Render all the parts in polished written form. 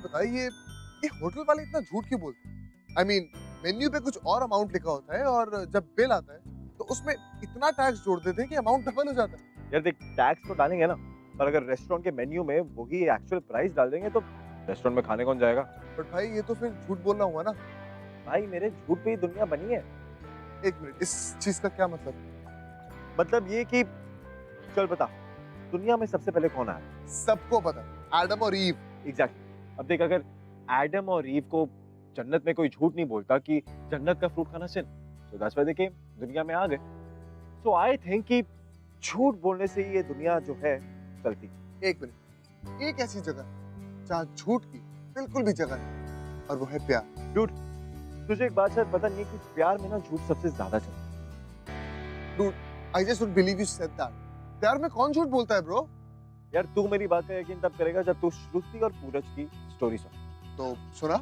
बता, ये होटल वाले इतना झूठ क्यों बोलते हैं? I mean, मेन्यू पे कुछ और अमाउंट लिखा होता है और जब बिल आता है तो उसमें इतना टैक्स जोड़ देते हैं कि अमाउंट डबल हो जाता है। यार देख, टैक्स तो डालेंगे ना, पर अगर रेस्टोरेंट के मेन्यू में वही एक्चुअल प्राइस डाल देंगे तो रेस्टोरेंट में खाने कौन जाएगा? बट भाई ये तो फिर झूठ बोलना हुआ ना। भाई मेरे झूठ पे ही दुनिया बनी है। एक मिनट, इस चीज का क्या मतलब? मतलब ये कि चल बता, दुनिया में सबसे पहले कौन आया? सबको पता, एडम और ईव। एग्जैक्टली। अब देख, अगर एडम और ईव को जन्नत में कोई झूठ नहीं बोलता कि जन्नत का फ्रूट खाना सिन, तो दैट्स व्हाई दे केम, दुनिया में आ गए। सो आई थिंक कि झूठ बोलने से ही ये दुनिया जो है चलती। एक मिनट, एक ऐसी जगह जहाँ झूठ की बिल्कुल भी जगह नहीं, और वो है प्यार। तुझे एक बात शायद पता नहीं है कि प्यार में ना झूठ सबसे ज्यादा चलता है। I just don't believe you said that. प्यार में कौन झूठ बोलता है ब्रो? यार तू मेरी बात का यकीन तब करेगा जब तू श्रुति और पूरज की स्टोरी सुन। तो सुना?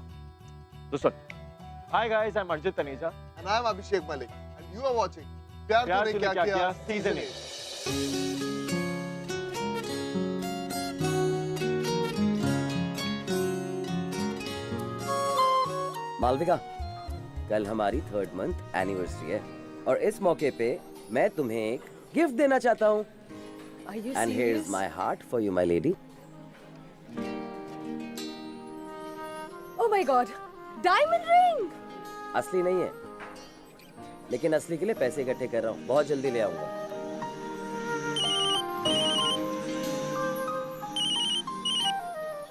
तो सुन। हाय गाइस, आई एम अर्जित Taneja And I am Abhishek Malik and you are watching प्यार तूने क्या किया सीजन 8। मालविका, कल हमारी 3rd मंथ एनिवर्सरी है और इस मौके पे मैं तुम्हें एक गिफ्ट देना चाहता हूँ। And here is my heart for you my lady. Oh my God, diamond ring! असली नहीं है, लेकिन असली के लिए पैसे इकट्ठे कर रहा हूँ, बहुत जल्दी ले आऊंगा।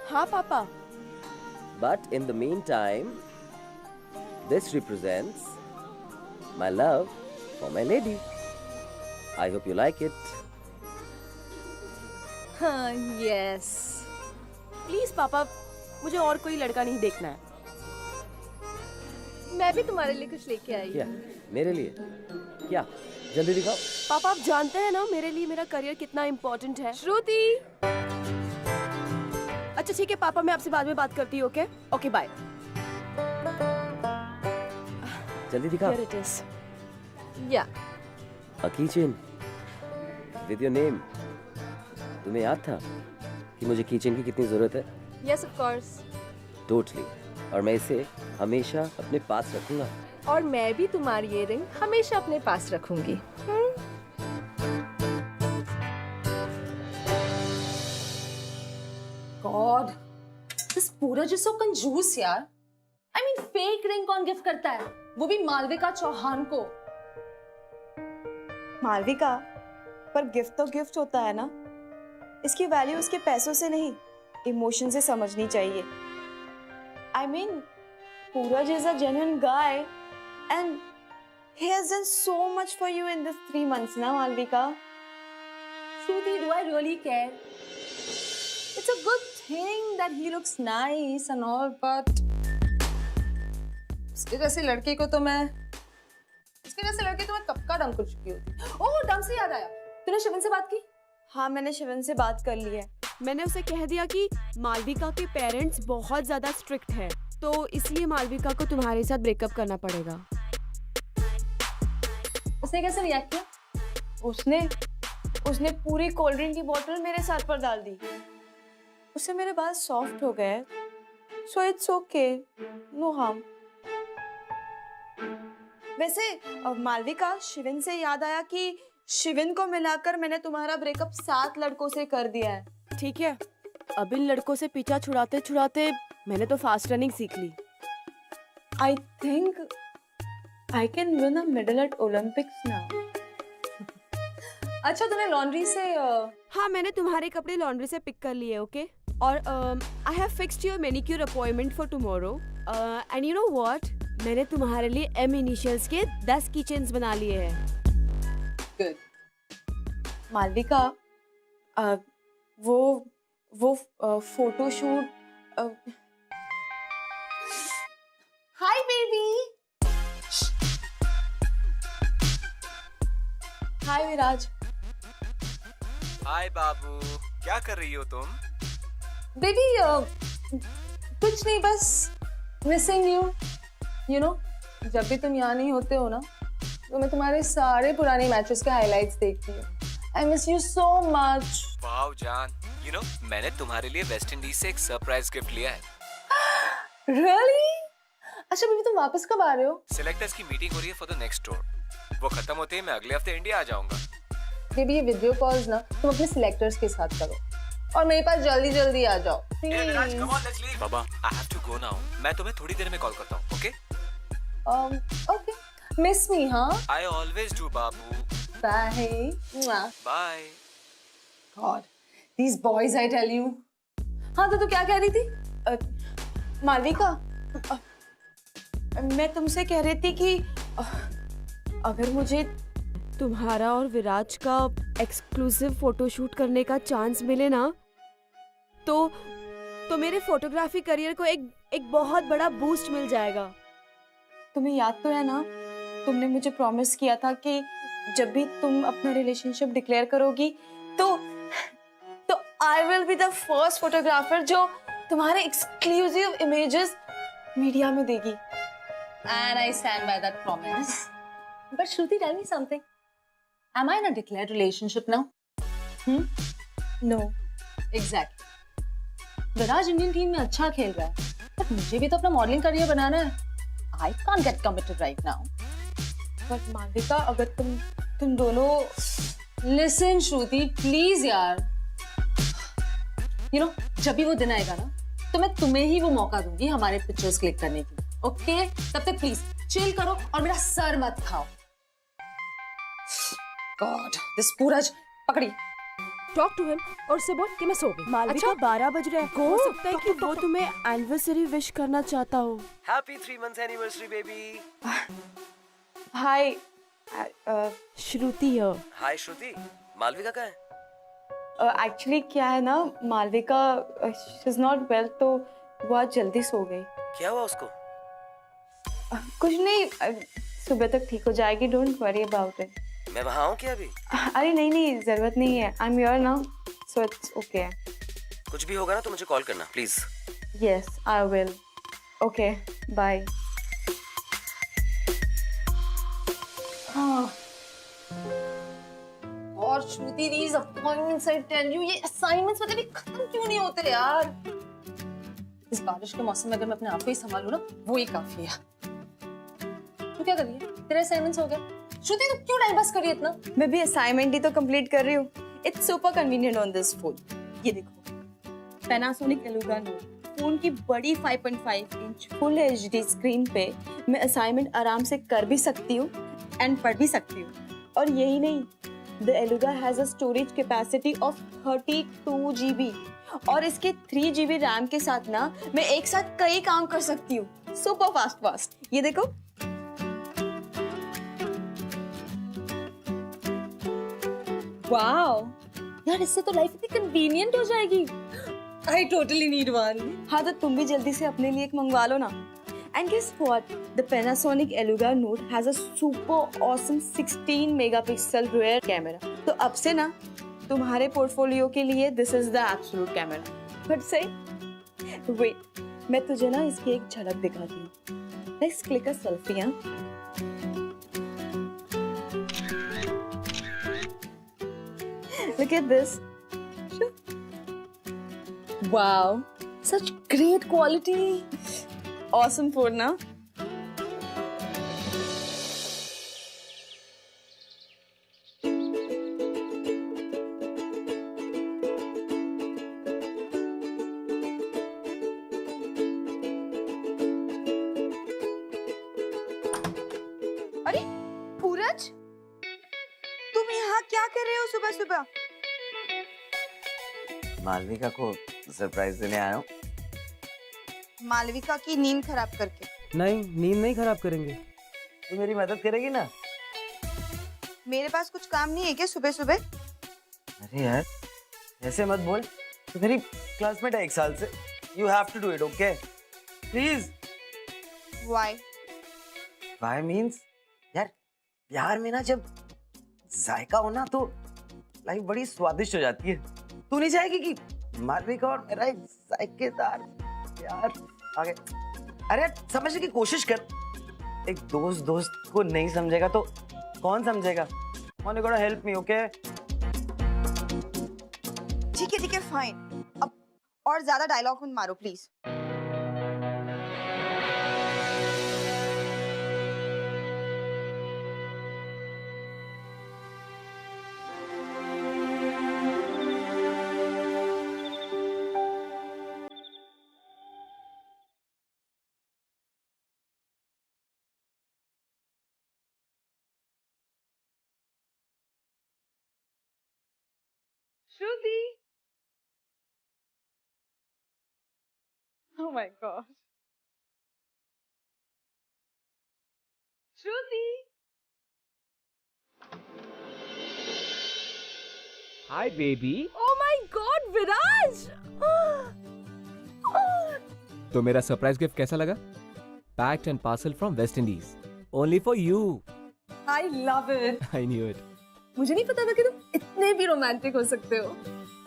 हाँ पापा। But in the meantime, this represents my love for my lady. I hope you like it. हाँ, यस। प्लीज पापा, मुझे और कोई लड़का नहीं देखना है। मैं भी तुम्हारे लिए कुछ लेके आई क्या? हूँ। मेरे लिए? क्या? जल्दी दिखाओ। पापा, आप जानते हैं ना मेरे लिए मेरा करियर कितना इम्पोर्टेंट है। श्रुति! अच्छा ठीक है पापा, मैं आपसे बाद में बात करती हूँ। Okay okay, bye. जल्दी दिखाओ। Here it is. Yeah. A keychain with your name. तुम्हें याद था कि मुझे कीचेन की कितनी जरूरत है? Yes, of course. Totally. और मैं इसे हमेशा अपने पास रखूंगा। और मैं भी तुम्हारी ये रिंग हमेशा अपने पास रखूंगी। God, this पूरज is so कंजूस यार। I mean, फेक रिंग कौन गिफ्ट करता है? वो भी मालविका चौहान को। मालविका, पर गिफ्ट तो गिफ्ट होता है ना। इसकी वैल्यू उसके पैसों से नहीं, इमोशन से समझनी चाहिए। I mean, पूरज is a genuine guy and he has done so much for you in this 3 months ना Malvika. Shruti, do I really care? It's a good thing that he looks nice and all, but उसके जैसे लड़के तो मैं कब का डंक कर चुकी होती। ओह, डंक से याद आया, तूने शिवन से बात की? हाँ, मैंने शिवन से बात कर ली है। मैंने उसे कह दिया कि मालविका के पेरेंट्स बहुत ज्यादा स्ट्रिक्ट हैं, तो इसलिए मालविका को तुम्हारे साथ ब्रेकअप करना पड़ेगा। उसने कैसे रिएक्ट किया? उसने पूरी कोल्ड ड्रिंक की बोतल मेरे सर पर डाल दी। उससे मेरे बाल सॉफ्ट हो गए, so it's okay, no harm. वैसे मालविका, शिवन से याद आया कि शिवन को मिलाकर मैंने तुम्हारा ब्रेकअप 7 लड़कों से कर दिया है। ठीक है, अब इन लड़कों से पीछा छुड़ाते छुड़ाते मैंने तो फास्ट रनिंग सीख ली। I think I can win a medal at Olympics now. अच्छा, तूने लॉन्ड्री से हाँ, मैंने तुम्हारे कपड़े लॉन्ड्री से पिक कर लिए। ओके, और I have fixed your manicure appointment for tomorrow. And you know what, मैंने तुम्हारे लिए M इनिशियल्स के 10 कीचेन्स बना लिए हैं। मालविका, वो फोटोशूट। Hi baby. हाय विराज। हाय बाबू, क्या कर रही हो तुम? बेबी, कुछ नहीं, बस मिसिंग यू। यू नो, जब भी तुम यहाँ नहीं होते हो ना, तो मैं तुम्हारे सारे पुराने मैचेस के हाइलाइट्स देखती हूँ। I miss you so much. Wow जान, यू नो मैंने तुम्हारे लिए वेस्ट इंडीज से एक सरप्राइज गिफ्ट लिया है। Really? अच्छा बेबी तुम वापस कब आ रहे हो? सिलेक्टर्स की मीटिंग हो रही है फॉर द नेक्स्ट टूर। वो खत्म होते ही मैं अगले हफ्ते इंडिया आ जाऊंगा। बेबी ये वीडियो कॉल्स ना तुम अपने सिलेक्टर्स के साथ करो और मेरे पास जल्दी जल्दी आ जाओ प्लीज। बाबा, I have to go now. मैं तुम्हें थोड़ी देर में कॉल करता हूँ, ओके? ओके मिस मी हाँ? आई ऑलवेज डू बाबू। Bye bye. God these boys I tell you. हाँ तो तू क्या कह रही थी? मालविका, मैं तुमसे कह रही थी कि अगर मुझे तुम्हारा और विराज का एक्सक्लूसिव फोटोशूट करने का चांस मिले ना तो मेरे फोटोग्राफी करियर को एक बहुत बड़ा बूस्ट मिल जाएगा। तुम्हें याद तो है ना, तुमने मुझे प्रॉमिस किया था कि जब भी तुम अपना रिलेशनशिप डिक्लेयर करोगी तो I will be the first photographer जो तुम्हारे एक्सक्लूसिव इमेजेस मीडिया में देगी। And I stand by that promise. But Shruti, tell me something. Am I in a declared relationship now? No. Exactly. Viraj Indian team में अच्छा खेल रहा है, but मुझे भी तो अपना मॉडलिंग करियर बनाना है. I can't get committed right now. But Malvika, अगर तुम दोनों Listen, Shruti, please यार. You know, जब भी वो दिन आएगा ना, तो मैं तुम्हें ही वो मौका दूंगी हमारे पिक्चर्स क्लिक करने की. ओके तब तक प्लीज चिल करो और मेरा सर मत खाओ। गॉड दिस पूरा पकड़ी। टॉक टू हिम और उससे बोल कि मैं सो गई। मालविका 12 बज रहे हैं, हो सकता है कि वो तुम्हें एनिवर्सरी विश करना चाहता हो। Happy 3 months anniversary, baby. हाय श्रुति है। Hi, Shruti. मालविका कहाँ है? एक्चुअली क्या है ना, Malvika she is not well, तो वो आज जल्दी सो गई। क्या हुआ उसको? कुछ नहीं, सुबह तक ठीक हो जाएगी, डोंट वरी अबाउट इट। मैं वहाँ हूँ क्या अभी? अरे नहीं जरूरत नहीं है, I am here now so it's okay. कुछ भी होगा ना तो मुझे कॉल करना please. Yes I will. Okay bye. और Shruti these appointments I tell you, ये assignments मतलब ये खत्म क्यों नहीं होते यार? इस बारिश के मौसम में अगर मैं अपने आप को ही संभालूं ना, वो ही काफी है। तू क्या कर रही है? तेरे असाइनमेंट्स हो गए? श्रुति तू क्यों टाइम पास कर रही है इतना? मैं भी असाइनमेंट ही तो कंप्लीट कर रही हूँ। It's super convenient on this phone. ये देखो, पैनासोनिक एलुगा नोट फोन की बड़ी 5.5 इंच फुल एचडी स्क्रीन पे मैं असाइनमेंट आराम से कर भी सकती हूँ एंड पढ़ भी सकती हूँ। और यही नहीं, the Eluga has a storage capacity of 32 GB और इसके 3 GB रैम के साथ ना मैं एक साथ कई काम कर सकती हूँ। Super fast. ये देखो, वाओ यार, इससे तो लाइफ इतनी कन्वीनियंट हो जाएगी। I totally need one. हाँ तो तुम भी जल्दी से अपने लिए एक मंगवा लो ना। And guess what? The Panasonic Eluga Note has a super awesome 16 megapixel rear camera. तो अब से ना तुम्हारे पोर्टफोलियो के लिए this is the absolute camera. But say, wait, मैं तुझे ना इसकी एक झलक दिखाती हूँ। Let's click a selfie, हाँ? Look at this. Wow, such great quality. Awesome phone, ना? अरे सूरज, तुम यहाँ क्या कर रहे हो सुबह सुबह? मालविका को सरप्राइज देने आया हूँ। मालविका की नींद खराब करके। नहीं, नींद नहीं खराब करेंगे। तू मेरी मदद करेगी ना? मेरे पास कुछ काम नहीं है क्या सुबह सुबह? अरे यार ऐसे मत बोल, तू मेरी क्लासमेट है 1 साल से। You have to do it, okay? Please. Why? Why means यार, प्यार में ना जब जायका हो ना तो लाइफ बड़ी स्वादिष्ट हो जाती है। तू नहीं चाहेगी कि मालविका और मेरा एक जायकेदार प्यार आगे? अरे समझने की कोशिश कर। एक दोस्त को नहीं समझेगा तो कौन समझेगा? You gotta help me, okay? ठीक है फाइन। अब और ज्यादा डायलॉग मत मारो please. Shruti. Oh my god. Shruti. Hi, baby. Oh my God, Viraj! तो मेरा सरप्राइज गिफ्ट कैसा लगा? Packed and parcel from West Indies. Only for you. I love it. I knew it. मुझे नहीं पता था कि तुम इतने भी रोमांटिक हो सकते हो.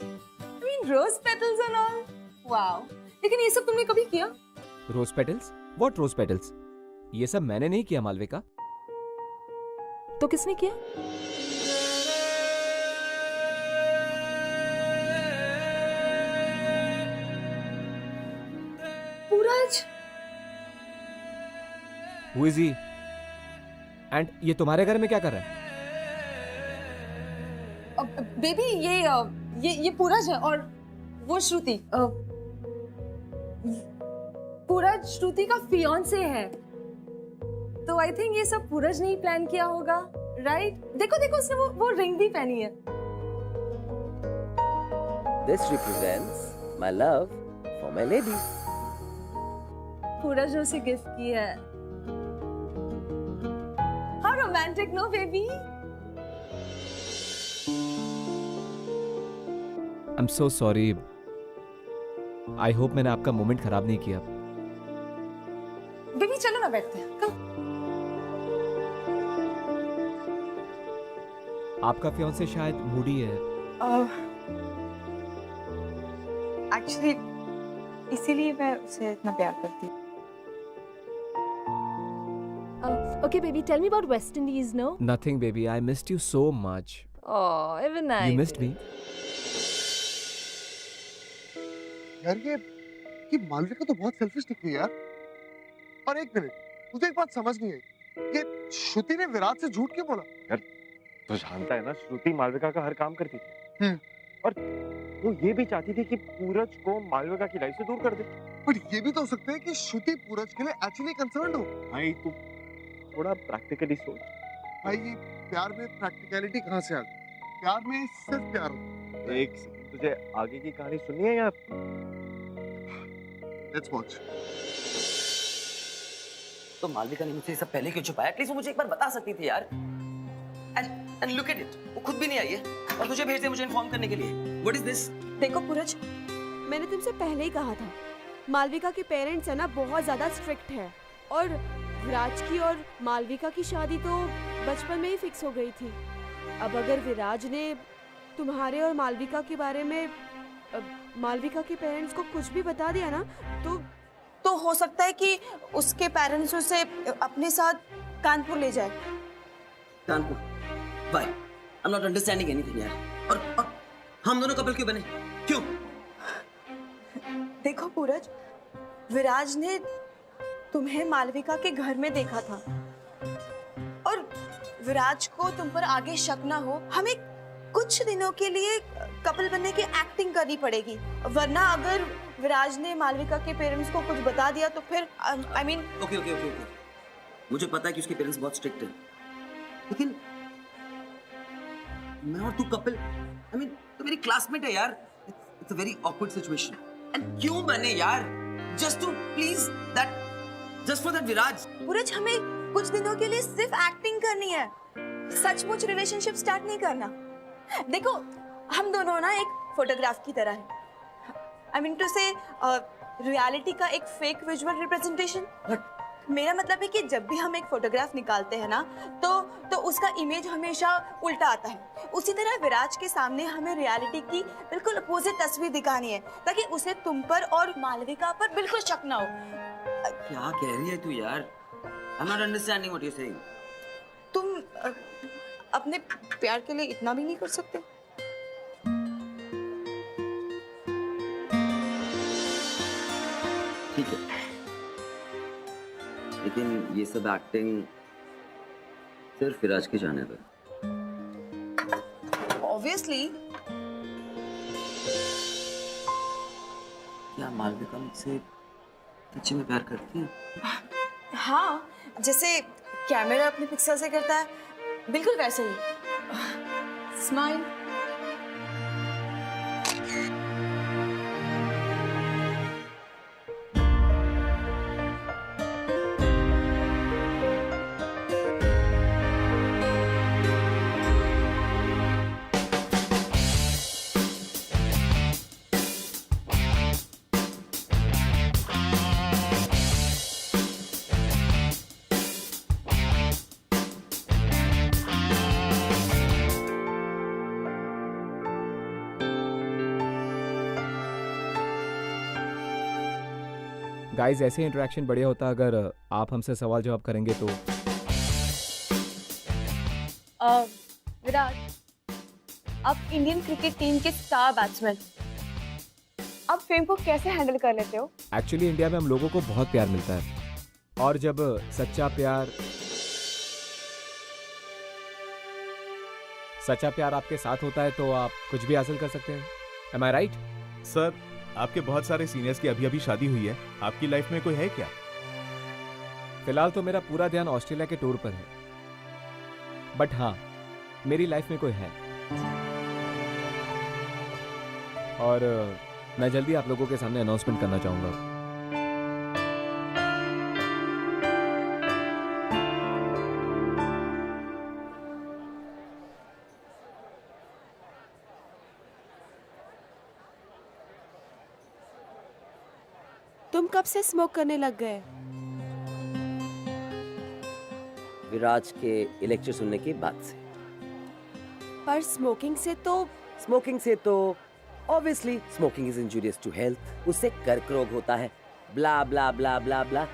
I mean, rose petals and all. Wow. लेकिन ये सब तुमने कभी किया? Rose petals? What rose petals? ये सब मैंने नहीं किया मालविका. तो किसने किया? पूरज. Who is he? And ये तुम्हारे घर में क्या कर रहा है? बेबी ये पूरज है और वो श्रुति. पूरज श्रुति का फियांसे है. तो आई थिंक ये सब पूरज ने ही प्लान किया होगा, राइट? देखो देखो उसने वो रिंग भी पहनी है. This represents my love for my lady. पूरज ने उसे गिफ्ट किया है. How romantic, no baby? I'm so sorry. I hope मैंने आपका मोमेंट खराब नहीं किया. बेबी चलो ना बैठते हैं. Come. आपका फियांसे शायद मूडी है. एक्चुअली इसीलिए मैं उसे इतना प्यार करती हूँ. Okay, baby, tell me about West Indies, no? Nothing, baby. I missed you so much. Oh, even I. You missed me. यार ये मालविका तो बहुत सेल्फिश दिख रही है यार. और एक मिनट, मुझे एक बात समझ नहीं आई. ये श्रुति ने विराट से झूठ क्यों बोला? तो जानता है ना, श्रुति मालविका का हर काम करती थी. और वो ये भी चाहती थी कि पूरज को मालविका की लाइफ से दूर कर दे. पर ये भी तो हो सकता है कि श्रुति पूरज के लिए एक्चुअली कंसर्न्ड हो. भाई तू थोड़ा प्रैक्टिकली सोच. भाई ये प्यार में प्रैक्टिकलिटी कहाँ से आ गई? प्यार में सिर्फ प्यार होता है. एक सेकंड, तुझे आगे की कहानी सुननी है या? Let's watch. तो मालविका ने मुझसे ये सब पहले क्यों छुपाया? एटलीस्ट वो मुझे एक बार बता सकती थी यार. एंड लुक एट इट, वो खुद भी नहीं आई है और तुझे भेज दे मुझे इन्फॉर्म करने के लिए. What is this? देखो पूरज, मैंने तुमसे पहले ही कहा था, मालविका के पेरेंट्स है ना बहुत ज्यादा स्ट्रिक्ट है. और विराज की और मालविका की शादी तो बचपन में ही फिक्स हो गई थी. अब अगर विराज ने तुम्हारे और मालविका के बारे में मालविका के पेरेंट्स को कुछ भी बता दिया ना, तो हो सकता है कि उसके पेरेंट्स उसे अपने साथ कानपुर ले जाए. Kanpur? Why? I'm not understanding anything यार. और हम दोनों कपल क्यों बने? क्यों? देखो पूरज, विराज ने तुम्हें मालविका के घर में देखा था और विराज को तुम पर आगे शक ना हो, हमें कुछ दिनों के लिए कपल बनने की एक्टिंग करनी पड़ेगी. वरना अगर विराज ने मालविका के पेरेंट्स को कुछ बता दिया तो फिर आई मीन. ओके. मुझे पता है कि उसके पेरेंट्स बहुत स्ट्रिक्ट हैं, लेकिन मैं और तू कपल, आई मीन तू मेरी क्लासमेट है यार. It's a very awkward situation. And क्यों बने यार? Just to please that, just for that Viraj. Pooraj, हमें कुछ दिनों के लिए सिर्फ एक्टिंग करनी है, सचमुच रिलेशनशिप स्टार्ट नहीं करना. देखो हम दोनों ना एक फोटोग्राफ की तरह है. आई मीन टू से रियलिटी का एक फेक विजुअल रिप्रेजेंटेशन. मेरा मतलब है कि जब भी हम एक फोटोग्राफ निकालते हैं ना तो उसका इमेज हमेशा उल्टा आता है. उसी तरह विराज के सामने हमें रियलिटी की बिल्कुल अपोजिट तस्वीर दिखानी है ताकि उसे तुम पर और मालविका पर बिल्कुल शक ना हो. क्या कह रही है तू यार? I'm not understanding what you're saying. तुम अपने प्यार के लिए इतना भी नहीं कर सकते? ठीक है, लेकिन ये सब एक्टिंग सिर्फ विराज के जाने पर. Obviously. क्या मालविका मुझसे सच्ची में प्यार करती है? हाँ, जैसे कैमरा अपने पिक्सल से करता है, बिल्कुल वैसे ही. स्माइल. गाइस ऐसे इंटरेक्शन बढ़िया होता अगर आप हमसे सवाल जवाब करेंगे तो। विराट, आप इंडियन क्रिकेट टीम के स्टार बैट्समैन, आप फेम को कैसे हैंडल कर लेते हो? एक्चुअली इंडिया में हम लोगों को बहुत प्यार मिलता है, और जब सच्चा प्यार आपके साथ होता है तो आप कुछ भी हासिल कर सकते हैं। एम आई राइट? सर, आपके बहुत सारे सीनियर्स की अभी अभी शादी हुई है, आपकी लाइफ में कोई है क्या? फिलहाल तो मेरा पूरा ध्यान ऑस्ट्रेलिया के टूर पर है, बट हाँ, मेरी लाइफ में कोई है, और मैं जल्दी आप लोगों के सामने अनाउंसमेंट करना चाहूंगा। तुम कब से स्मोक करने लग गए? विराज के लेक्चर सुनने के बाद से। पर स्मोकिंग से तो obviously smoking is injurious to health, उससे कर्क रोग होता है, ब्ला ब्ला ब्ला ब्ला ब्ला।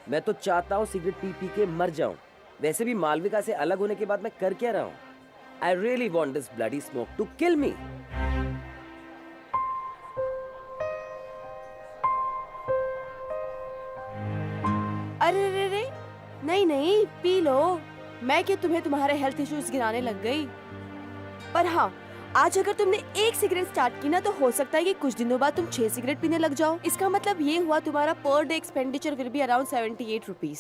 मैं तो चाहता हूँ सिगरेट पी पी के मर जाऊं। वैसे भी मालविका से अलग होने के बाद मैं कर क्या रहा हूँ? I really want this bloody smoke to kill me. अरे रे रे, नहीं पी लो। मैं क्या तुम्हें तुम्हारे हेल्थ इश्यूज गिराने लग गई? पर हाँ, आज अगर तुमने एक सिगरेट स्टार्ट की ना तो हो सकता है कि कुछ दिनों बाद तुम 6 सिगरेट पीने लग जाओ। इसका मतलब ये हुआ तुम्हारा per day expenditure will be around 78 rupees.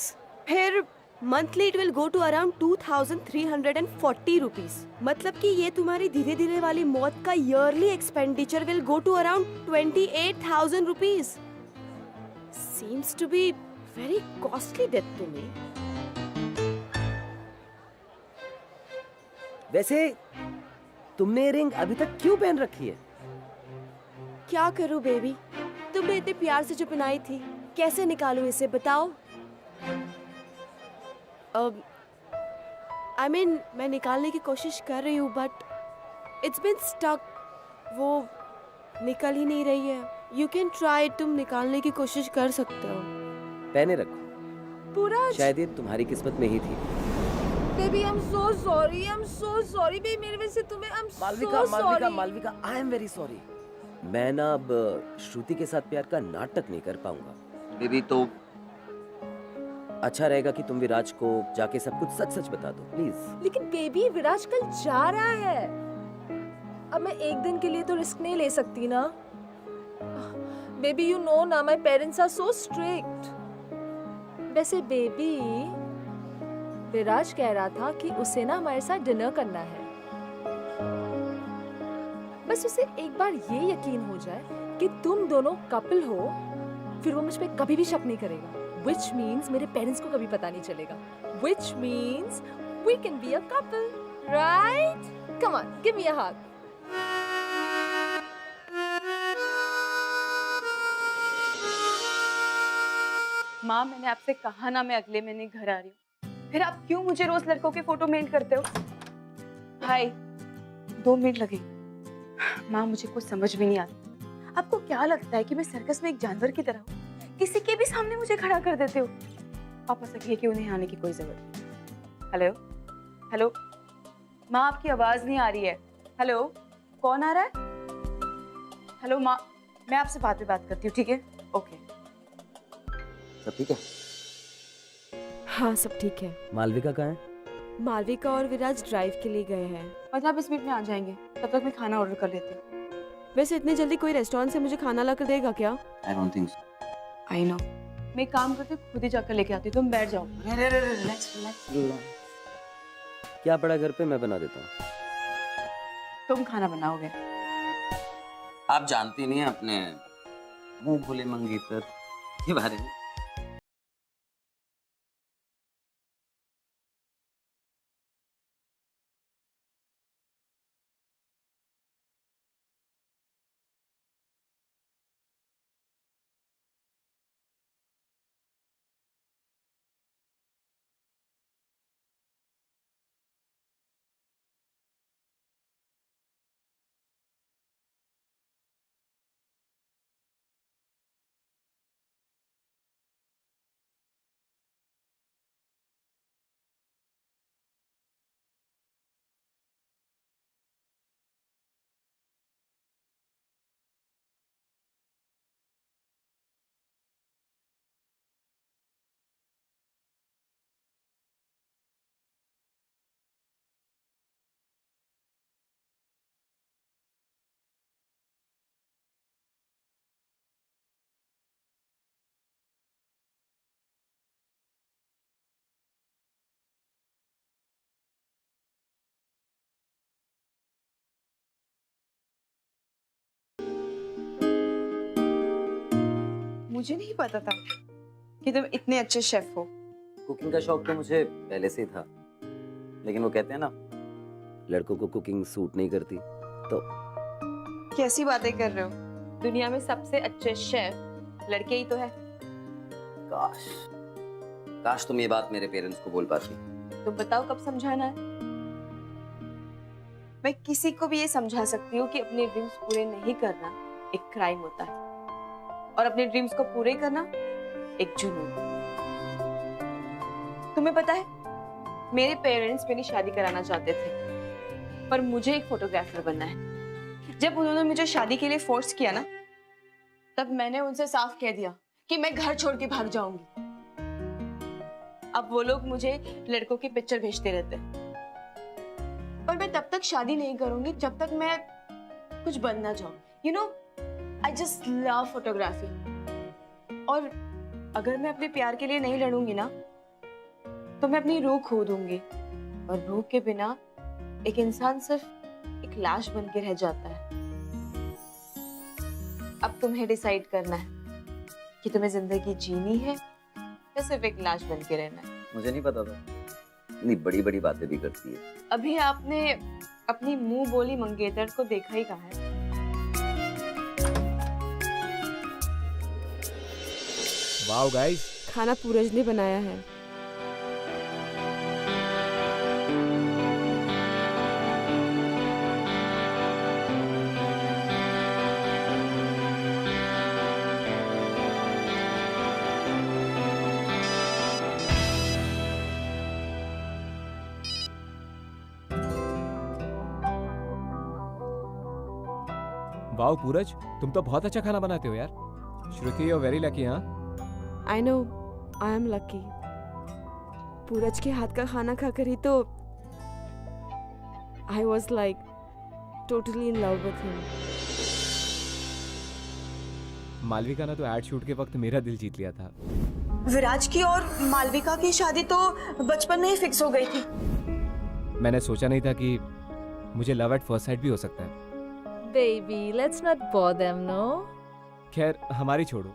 फिर monthly it will go to around 2340 rupees. मतलब कि ये तुम्हारी धीरे धीरे वाली मौत का yearly expenditure will go to around 28,000 rupees. Seems to be very costly death to me. वैसे तुमने रिंग अभी तक क्यों पहन रखी है? क्या करूं बेबी, तुमने इतने प्यार से जो पहनाई थी, कैसे निकालूं इसे बताओ? आई मीन मैं निकालने की कोशिश कर रही हूँ बट इट्स बीन स्टक, वो निकल ही नहीं रही है। यू कैन ट्राई, तुम निकालने की कोशिश कर सकते हो। पहने रखो, पूरा शायद ये तुम्हारी किस्मत में ही थी। Baby I am so sorry baby, मेरे वजह से तुम्हें I am Malvika so sorry. Malvika I am very sorry. मैं ना अब श्रुति के साथ प्यार का नाटक नहीं कर पाऊंगा बेबी, तो अच्छा रहेगा कि तुम विराज को जाके सब कुछ सच सच बता दो प्लीज। लेकिन बेबी विराज कल जा रहा है, अब मैं एक दिन के लिए तो रिस्क नहीं ले सकती ना। बेबी यू नो ना, my parents are so strict. वैसे बेबी विराज कह रहा था कि उसे ना हमारे साथ डिनर करना है, बस उसे एक बार ये यकीन हो जाए कि तुम दोनों कपल हो, फिर वो मुझ पे कभी भी शक नहीं करेगा। Which means मेरे पेरेंट्स को कभी पता नहीं चलेगा। Which means we can be a couple, right? Come on, give me a hug. माँ, मैंने आपसे कहा ना मैं अगले महीने घर आ रही हूँ, फिर आप क्यों मुझे रोज लड़कों के फोटो मेल करते हो? हाय, 2 मिनट लगे। माँ, मुझे कुछ समझ में नहीं आता। आपको क्या लगता है कि मैं सर्कस में एक जानवर की तरह हूँ? किसी के भी सामने मुझे खड़ा कर देते हो। पापा से कहिए कि उन्हें आने की कोई जरूरत नहीं। हेलो हेलो माँ, आपकी आवाज नहीं आ रही है। हेलो, कौन आ रहा है? हेलो माँ, मैं आपसे बाद में बात करती हूँ, ठीक है? ओके। सब ठीक है? हाँ सब ठीक है। मालविका कहाँ है? मालविका और विराज ड्राइव के लिए गए हैं। 15-20 मिनट में आ जाएंगे, तब तक मैं खाना ऑर्डर कर लेती हूँ। वैसे इतनी जल्दी कोई रेस्टोरेंट से मुझे खाना ला कर देगा क्या? I don't think so. I know, मैं एक काम करती हूँ, खुद ही जाकर लेके आती हूँ, तुम बैठ जाओ। रिलैक्स। क्या पड़ा घर पे, मैं बना देता हूँ। तुम खाना बनाओगे? आप जानती नहीं है अपने मुंह खुले मंगेतर के बारे में। मुझे नहीं पता था कि तुम इतने अच्छे शेफ हो। कुकिंग का शौक तो मुझे पहले से ही था, लेकिन वो कहते हैं ना, लड़कों को कुकिंग सूट नहीं करती। तो कैसी बातें कर रहे हो? दुनिया में सबसे अच्छे शेफ लड़के ही तो है। काश काश तुम ये बात मेरे पेरेंट्स को बोल पाती। तुम बताओ कब समझाना है? मैं किसी को भी ये समझा सकती हूँ कि अपने ड्रीम्स पूरे नहीं करना एक क्राइम होता है और अपने ड्रीम्स को पूरे करना एक जुनून। तुम्हें पता है, मेरे पेरेंट्स मेरी शादी कराना चाहते थे, पर मुझे एक फोटोग्राफर बनना है। जब उन्होंने मुझे शादी के लिए फोर्स किया ना, तब मैंने उनसे साफ कह दिया कि मैं घर छोड़ के भाग जाऊंगी। अब वो लोग मुझे लड़कों की पिक्चर भेजते रहते हैं, पर मैं तब तक शादी नहीं करूंगी जब तक मैं कुछ बन ना जाऊं। You know, I just love photography. और अगर मैं अपने प्यार के लिए नहीं लड़ूंगी ना, तो मैं अपनी रूह खो दूंगी, और रूह के बिना एक इंसान सिर्फ एक लाश बन के रह जाता है। अब तुम्हें डिसाइड करना है कि तुम्हें जिंदगी जीनी है या सिर्फ एक लाश बन के रहना है। मुझे नहीं पता था, इतनी बड़ी बड़ी बातें भी करती है। अभी आपने अपनी मुंह बोली मंगेतर को देखा ही कहाँ है? वाओ गाइस, खाना पूरज ने बनाया है। वाओ पूरज, तुम तो बहुत अच्छा खाना बनाते हो यार। Shruti, you are very lucky. हाँ, I know, I am lucky. Pooraj के हाथ का खाना खाकर ही तो I was like totally in love with him. Malvika ने तो एड शूट के वक्त मेरा दिल जीत लिया था। विराज की और मालविका की शादी तो बचपन में ही फिक्स हो गई थी। मैंने सोचा नहीं था कि मुझे लव एट फर्स्ट साइट भी हो सकता है। Baby, let's not bore them, no? खैर, हमारी छोड़ो,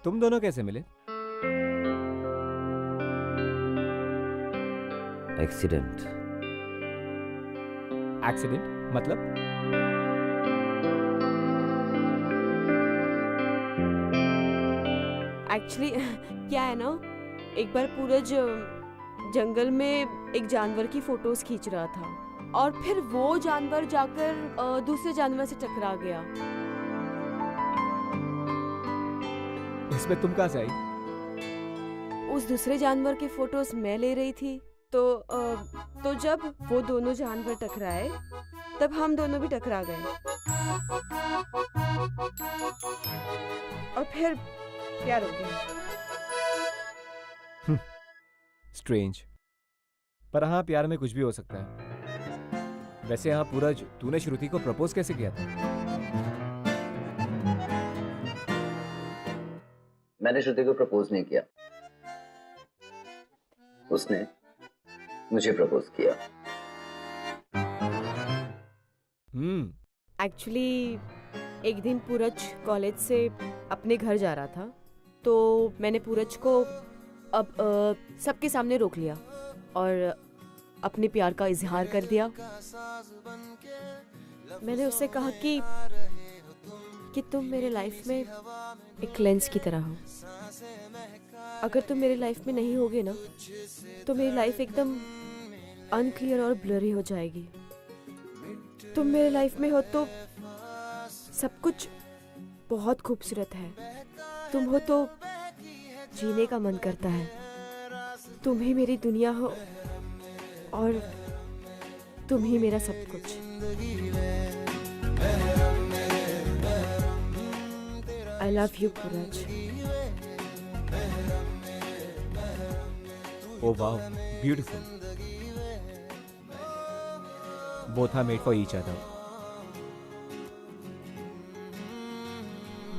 तुम दोनों कैसे मिले? एक्सीडेंट। एक्सीडेंट मतलब? एक्चुअली क्या है ना, एक बार पूरज जंगल में एक जानवर की फोटोज खींच रहा था, और फिर वो जानवर जाकर दूसरे जानवर से टकरा गया। इसमें तुम कहाँ से आई? उस दूसरे जानवर के फोटोज मैं ले रही थी, तो जब वो दोनों जानवर टकराए, तब हम दोनों भी टकरा गए, और फिर प्यार हो गया। स्ट्रेंज, पर हाँ, प्यार में कुछ भी हो सकता है। वैसे हाँ पूरज, तूने श्रुति को प्रपोज कैसे किया था? मैंने श्रुति को प्रपोज नहीं किया, उसने मुझे प्रपोज किया। एक्चुअली एक दिन पूरज कॉलेज से अपने घर जा रहा था, तो मैंने पूरज को अब सबके सामने रोक लिया और अपने प्यार का इजहार कर दिया। मैंने उससे कहा कि तुम मेरे लाइफ में एक लेंस की तरह हो। अगर तुम मेरे लाइफ में नहीं होगे ना, तो मेरी लाइफ एकदम अनक्लियर और ब्लरी हो जाएगी। तुम मेरे लाइफ में हो तो सब कुछ बहुत खूबसूरत है। तुम हो तो जीने का मन करता है। तुम ही मेरी दुनिया हो और तुम ही मेरा सब कुछ। I love you, Puraj. Oh wow, beautiful. Both are made for each other.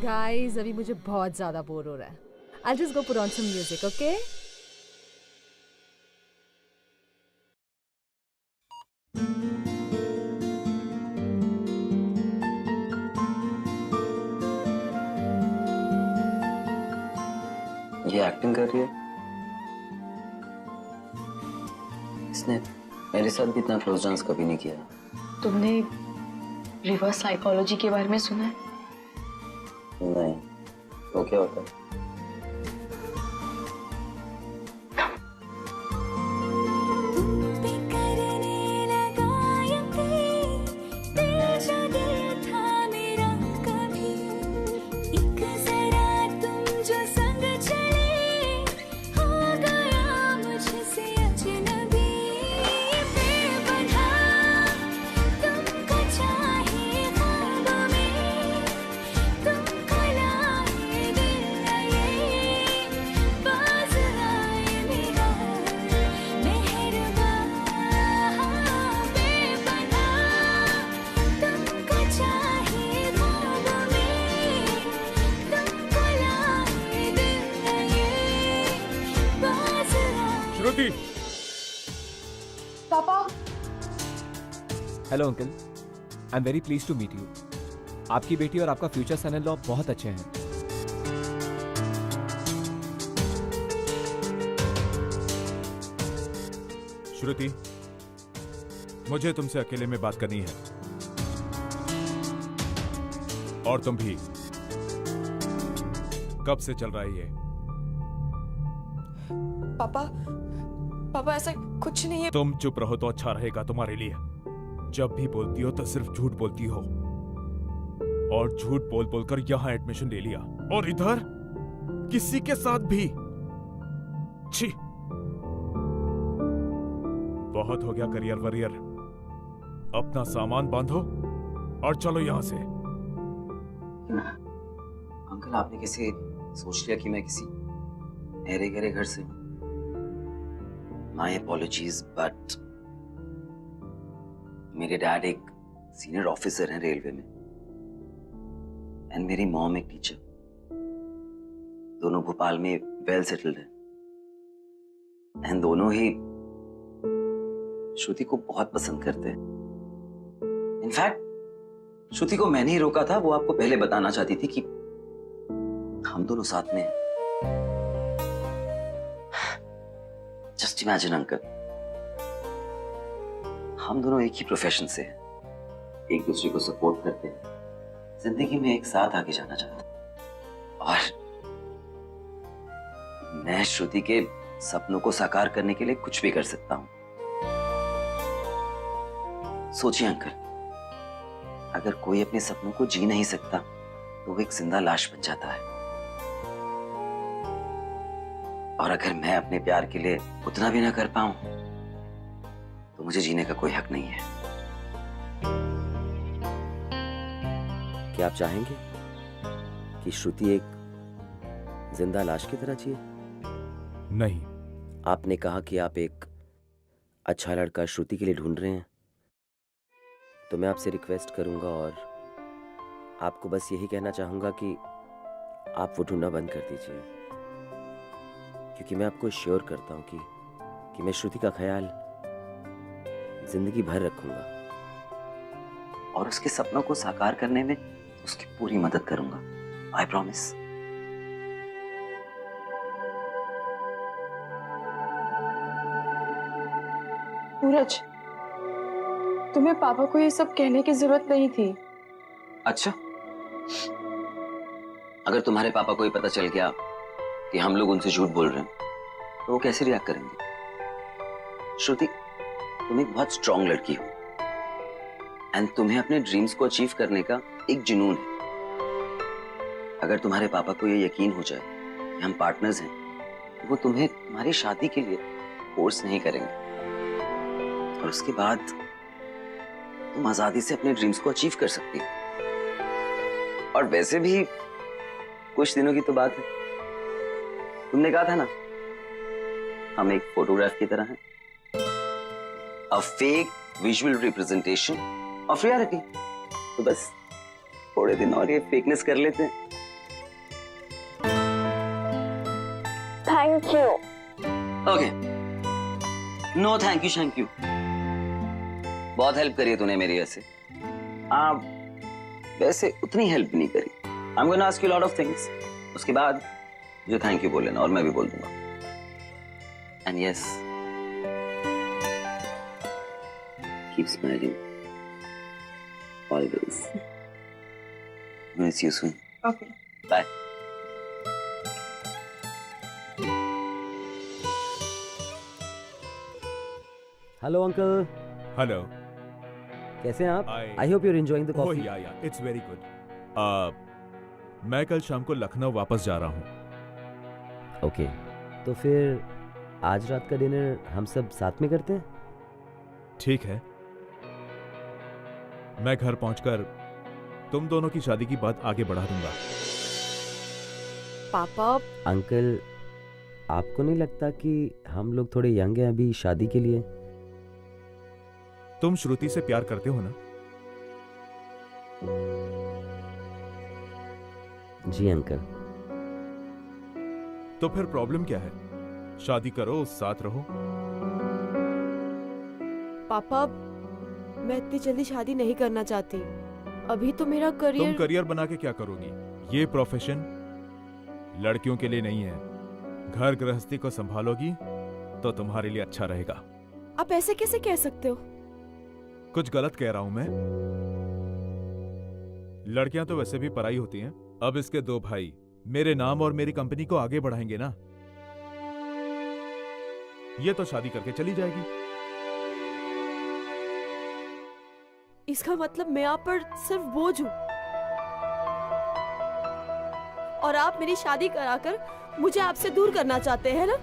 Guys, अभी मुझे बहुत ज़्यादा बोर हो रहा है। I'll just go put on some music, okay? ये एक्टिंग कर रही है? इसने मेरे साथ भी इतना क्लोज डांस कभी नहीं किया। तुमने रिवर्स साइकोलॉजी के बारे में सुना है? नहीं, तो क्या होता है? श्रुति। पापा। Hello uncle, I am very please to meet you. आपकी बेटी और आपका फ्यूचर सन इन लॉ बहुत अच्छे हैं। श्रुति, मुझे तुमसे अकेले में बात करनी है। और तुम भी। कब से चल रहा है ये? पापा ऐसा कुछ नहीं है। तुम चुप रहो तो अच्छा रहेगा तुम्हारे लिए। जब भी बोलती हो तो सिर्फ झूठ बोलती हो, और झूठ बोल बोलकर यहां एडमिशन ले लिया, और इधर किसी के साथ भी। छी, बहुत हो गया करियर वरियर। अपना सामान बांधो और चलो यहां से। अंकल, आपने कैसे सोच लिया कि मैं किसी अरे गहरे घर से हूं? माय अपॉलॉजीज, बट मेरे डैड एक सीनियर ऑफिसर हैं रेलवे में, एंड मेरी मॉम एक टीचर। दोनों भोपाल में वेल सेटल्ड हैं, एंड दोनों ही श्रुति को बहुत पसंद करते हैं। इनफैक्ट श्रुति को मैंने ही रोका था। वो आपको पहले बताना चाहती थी कि हम दोनों साथ में हैं। जस्ट इमेजिन अंकल, हम दोनों एक ही प्रोफेशन से हैं, एक दूसरे को सपोर्ट करते हैं, जिंदगी में एक साथ आगे जाना चाहते हैं। और मैं श्रुति के सपनों को साकार करने के लिए कुछ भी कर सकता हूं। सोचिए अंकल, अगर कोई अपने सपनों को जी नहीं सकता तो वो एक जिंदा लाश बन जाता है, और अगर मैं अपने प्यार के लिए उतना भी ना कर पाऊं तो मुझे जीने का कोई हक नहीं है। क्या आप चाहेंगे कि श्रुति एक जिंदा लाश की तरह जिए? नहीं। आपने कहा कि आप एक अच्छा लड़का श्रुति के लिए ढूंढ रहे हैं, तो मैं आपसे रिक्वेस्ट करूंगा और आपको बस यही कहना चाहूंगा कि आप वो ढूंढना बंद कर दीजिए, क्योंकि मैं आपको श्योर करता हूं कि मैं श्रुति का ख्याल जिंदगी भर रखूंगा और उसके सपनों को साकार करने में उसकी पूरी मदद करूंगा। I promise. सूरज, तुम्हें पापा को ये सब कहने की जरूरत नहीं थी। अच्छा, अगर तुम्हारे पापा को ये पता चल गया कि हम लोग उनसे झूठ बोल रहे हैं तो वो कैसे रिएक्ट करेंगे? श्रुति, तुम एक बहुत स्ट्रांग लड़की हो, एंड तुम्हें अपने ड्रीम्स को अचीव करने का एक जुनून है। अगर तुम्हारे पापा को ये यकीन हो जाए कि हम पार्टनर्स हैं, तो वो तुम्हें तुम्हारी शादी के लिए फोर्स नहीं करेंगे, और उसके बाद तुम आजादी से अपने ड्रीम्स को अचीव कर सकती हो। और वैसे भी कुछ दिनों की तो बात है। तुमने कहा था ना, हम एक फोटोग्राफ की तरह हैं, a fake visual representation of reality. तो बस थोड़े दिन और ये फेकनेस कर लेते हैं। Thank you. Okay, no thank you thank you. बहुत हेल्प करी है तूने मेरी ऐसे। वैसे उतनी हेल्प नहीं करी। I am gonna ask you lot of things. उसके बाद मुझे थैंक यू बोल लेना और मैं भी बोल दूंगा। And yes, keep smiling always. Miss you soon. Okay. Bye. Hello uncle, hello. कैसे हैं आप? Hi. I hope you are enjoying the oh coffee. Yeah, it's very good. मैं कल शाम को लखनऊ वापस जा रहा हूँ। ओके, तो फिर आज रात का डिनर हम सब साथ में करते हैं? ठीक है, मैं घर पहुंचकर तुम दोनों की शादी की बात आगे बढ़ा दूंगा। पापा, अंकल, आपको नहीं लगता कि हम लोग थोड़े यंग हैं अभी शादी के लिए? तुम श्रुति से प्यार करते हो ना? जी अंकल। तो फिर प्रॉब्लम क्या है? शादी करो, साथ रहो। पापा, मैं इतनी जल्दी शादी नहीं करना चाहती। अभी तो मेरा तुम करियर। करियर बना के क्या करोगी? ये प्रोफेशन लड़कियों के लिए नहीं है। घर गृहस्थी को संभालोगी तो तुम्हारे लिए अच्छा रहेगा। आप ऐसे कैसे कह सकते हो? कुछ गलत कह रहा हूं मैं? लड़कियां तो वैसे भी पराई होती हैं। अब इसके दो भाई मेरे नाम और मेरी कंपनी को आगे बढ़ाएंगे ना। ये तो शादी करके चली जाएगी। इसका मतलब मैं आप पर सिर्फ बोझ हूँ और आप मेरी शादी कराकर मुझे आपसे दूर करना चाहते हैं ना?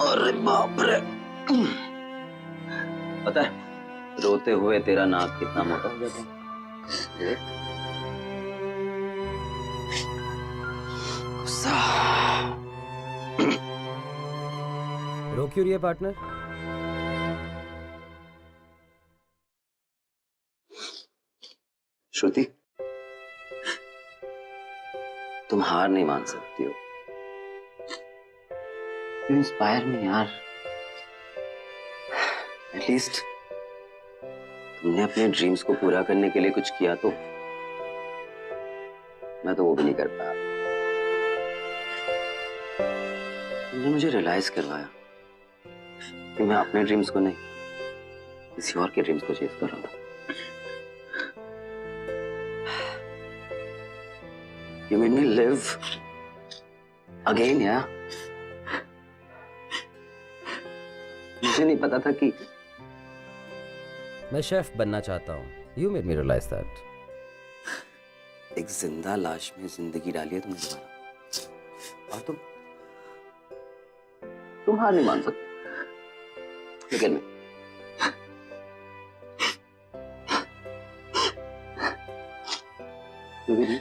अरे बाप रे, पता है रोते हुए तेरा नाक कितना मोटा हो जाता है। देख। गुस्सा। रो क्यों रही है पार्टनर? श्रुति, तुम हार नहीं मान सकती हो। You inspire me यार। एटलीस्ट तुमने अपने ड्रीम्स को पूरा करने के लिए कुछ किया तो। मैं तो वो भी नहीं कर पाया। तुमने मुझे रियलाइज करवाया कि मैं अपने ड्रीम्स को नहीं, किसी और के ड्रीम्स को चेस कर रहा हूं। You made me live again, यार। मुझे नहीं पता था कि मैं शेफ बनना चाहता हूँ। You made me realise that. एक जिंदा लाश में जिंदगी डाली है तुमने दोबारा, और तुम हार नहीं मान सकते। लेकिन तू भी नहीं।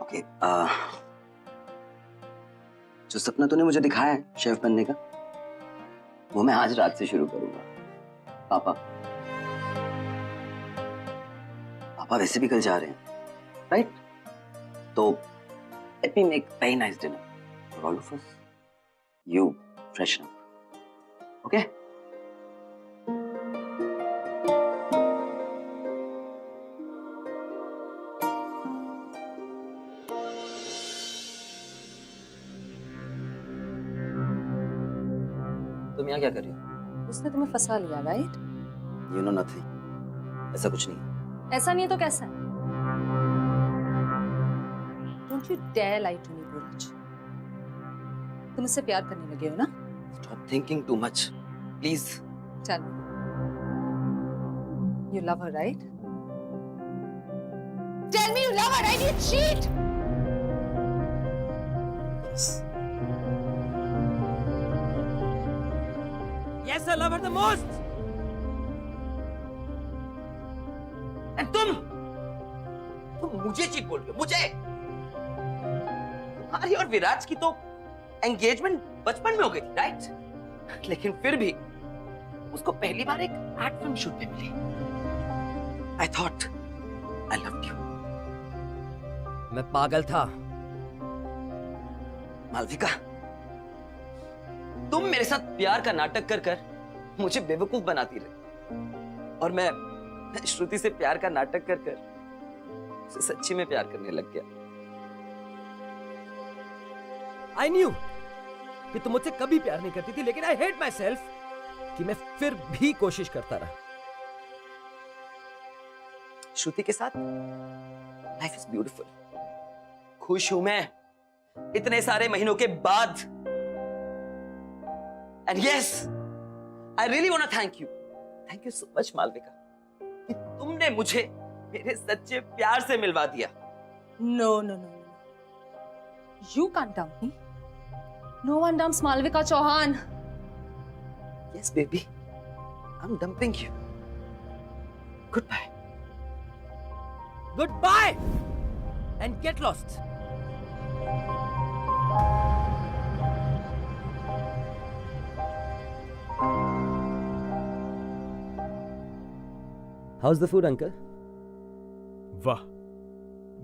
ओके, जो सपना तूने मुझे दिखाया है शेफ बनने का, वो मैं आज रात से शुरू करूंगा। पापा वैसे भी कल जा रहे हैं, राइट? तो let me make very nice dinner for all of us. You freshen up, okay? तुम यहाँ क्या कर रही हो? उसने तुम्हें फंसा लिया, राइट? You know nothing. ऐसा कुछ नहीं है। ऐसा नहीं है तो कैसा है? Don't you dare lie to me, Buraj. तुम इससे प्यार करने लगे हो ना? Stop thinking too much, please. Tell me. You love her, right? Tell me you love her, right? You cheat. Yes, I love her the most. And तुम मुझे cheat बोल रहे हो, मुझे? तुम्हारी और विराज की तो एंगेजमेंट बचपन में हो गई थी, राइट? लेकिन फिर भी उसको पहली बार एक एड फिल्म शूट पे मिली। I thought I loved you. मैं पागल था। मालविका, तुम मेरे साथ प्यार का नाटक कर कर मुझे बेवकूफ बनाती रही, और मैं श्रुति से प्यार का नाटक कर कर उसे सच्ची में प्यार करने लग गया। I knew कि तुम मुझसे कभी प्यार नहीं करती थी, लेकिन I hate myself कि मैं फिर भी कोशिश करता रहा। श्रुति के साथ लाइफ इज ब्यूटीफुल। खुश हूं मैं इतने सारे महीनों के बाद। And yes, I really want to thank you so much Malvika, कि तुमने मुझे मेरे सच्चे प्यार से मिलवा दिया। No, no, no, no. You can't dump me. No one dumps Malvika Chauhan. Yes, baby. I'm dumping you. Goodbye. Goodbye and get lost. How's the food, uncle? वाह,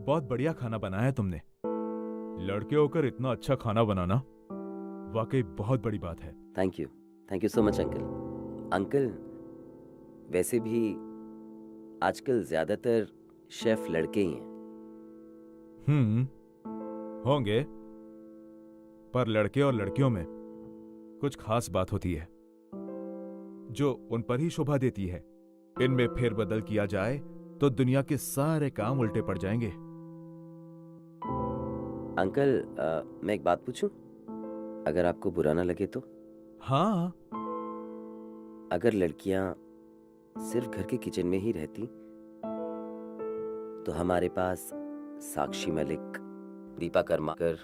बहुत बढ़िया खाना बनाया है तुमने। लड़के होकर इतना अच्छा खाना बनाना वाकई बहुत बड़ी बात है। Thank you so much uncle. Uncle, वैसे भी आजकल ज्यादातर शेफ लड़के ही हैं। होंगे, पर लड़के और लड़कियों में कुछ खास बात होती है जो उन पर ही शोभा देती है। इनमें फेरबदल किया जाए तो दुनिया के सारे काम उल्टे पड़ जाएंगे। अंकल, मैं एक बात पूछूं? अगर आपको बुरा ना लगे तो? हाँ। अगर लड़कियां सिर्फ घर के किचन में ही रहती तो हमारे पास साक्षी मलिक, दीपा कर्माकर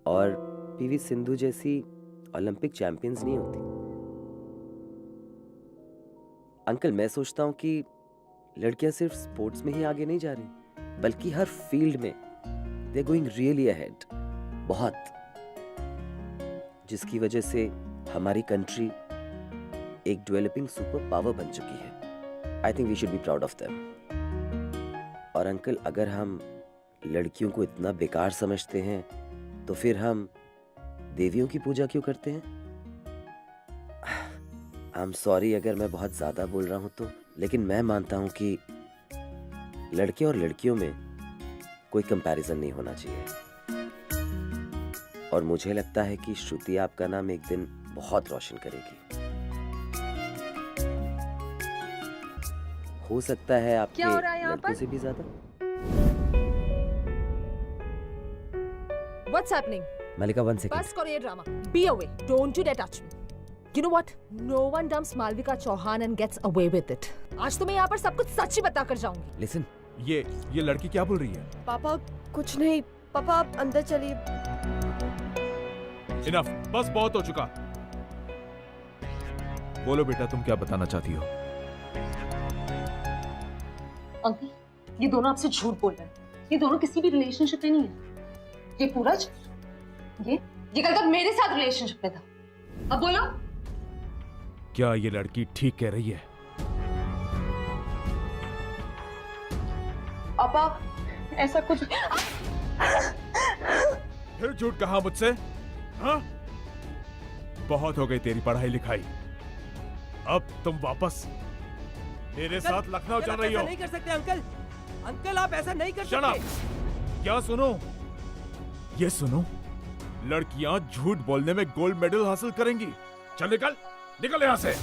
और पीवी सिंधु जैसी ओलंपिक चैंपियंस नहीं होती। अंकल, मैं सोचता हूं कि लड़कियां सिर्फ स्पोर्ट्स में ही आगे नहीं जा रही, बल्कि हर फील्ड में they are going really ahead, बहुत, जिसकी वजह से हमारी कंट्री एक डेवलपिंग सुपर पावर बन चुकी है। I think we should be proud of them. और अंकल, अगर हम लड़कियों को इतना बेकार समझते हैं तो फिर हम देवियों की पूजा क्यों करते हैं? आई एम सॉरी अगर मैं बहुत ज्यादा बोल रहा हूं तो, लेकिन मैं मानता हूं कि लड़के और लड़कियों में कोई कंपैरिजन नहीं होना चाहिए। और मुझे लगता है कि श्रुति आपका नाम एक दिन बहुत रोशन करेगी। हो सकता है आपके क्या हो रहा है यहाँ लड़कों पर? से भी ज्यादा। What's happening? मलिका, 1 सेकंड। बस करो ये drama. Be away. Don't you dare touch me. You know what? No one dumps Malvika Chauhan and gets away with it. आज तो मैं यहाँ पर सब कुछ सच ही बता कर जाऊंगी। लिसन, ये लड़की क्या बोल रही है? पापा कुछ नहीं। पापा आप अंदर चलिए। इनफ, बस बहुत हो चुका। बोलो बेटा, तुम क्या बताना चाहती हो? अंकल, ये दोनों आपसे झूठ बोल रहे हैं। ये दोनों किसी भी रिलेशनशिप में नहीं है। ये पूरज, ये कल तक मेरे साथ रिलेशनशिप में था। अब बोलो। क्या ये लड़की ठीक कह रही है? पापा, ऐसा कुछ फिर झूठ कहा मुझसे? हाँ? बहुत हो गई तेरी पढ़ाई लिखाई। अब तुम वापस मेरे साथ लखनऊ चल रही हो। नहीं कर सकते अंकल। अंकल, आप ऐसा नहीं कर शट अप। सकते। क्या सुनो? ये सुनो, लड़कियां झूठ बोलने में गोल्ड मेडल हासिल करेंगी। चल निकल यहां से।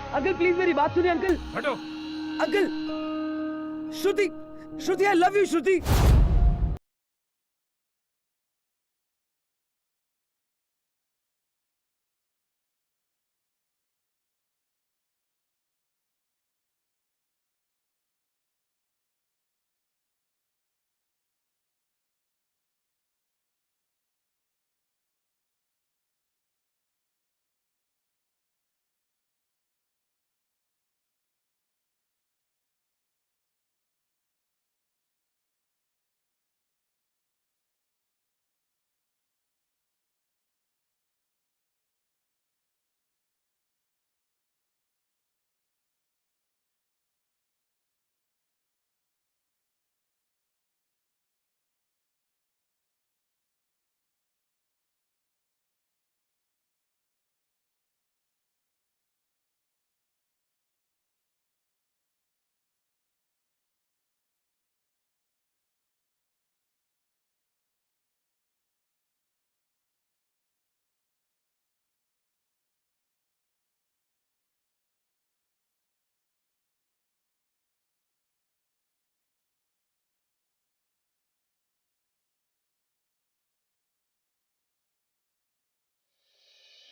अंकल प्लीज मेरी बात सुनिए अंकल। हटो। Uncle Shruti, Shruti I love you Shruti.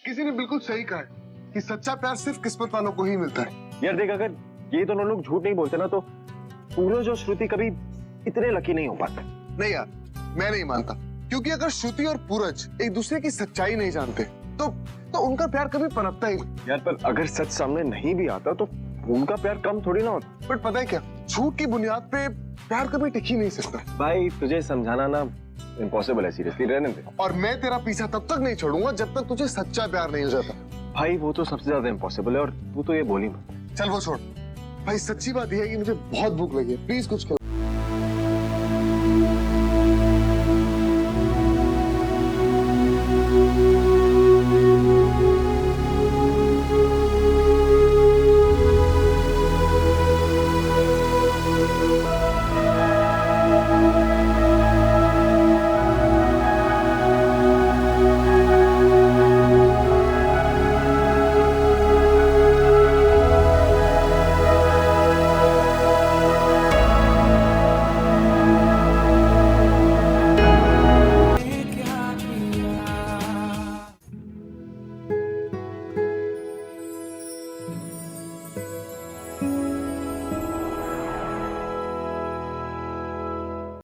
किसी ने बिल्कुल सही कहा है कि सच्चा प्यार सिर्फ किस्मत वालों को ही मिलता है। यार देख, अगर ये दोनों लोग झूठ नहीं बोलते ना तो सूरज और श्रुति कभी इतने लकी नहीं हो पाते। नहीं यार, मैं नहीं मानता, क्योंकि अगर श्रुति और पूरज एक दूसरे की सच्चाई नहीं जानते तो उनका प्यार कभी पनपता ही नहीं। यार पर अगर सच सामने नहीं भी आता तो उनका प्यार कम थोड़ी ना होता। बट पता है क्या, झूठ की बुनियाद पे प्यार कभी टिक ही नहीं सकता। भाई तुझे समझाना ना इम्पॉसिबल है, सीरियसली रहने दे। और मैं तेरा पीछा तब तक नहीं छोड़ूंगा जब तक तुझे सच्चा प्यार नहीं हो जाता। भाई वो तो सबसे ज्यादा इम्पॉसिबल है और तू तो ये बोली मत। चल वो छोड़, भाई सच्ची बात यह है कि मुझे बहुत भूख लगी है, प्लीज कुछ खिला।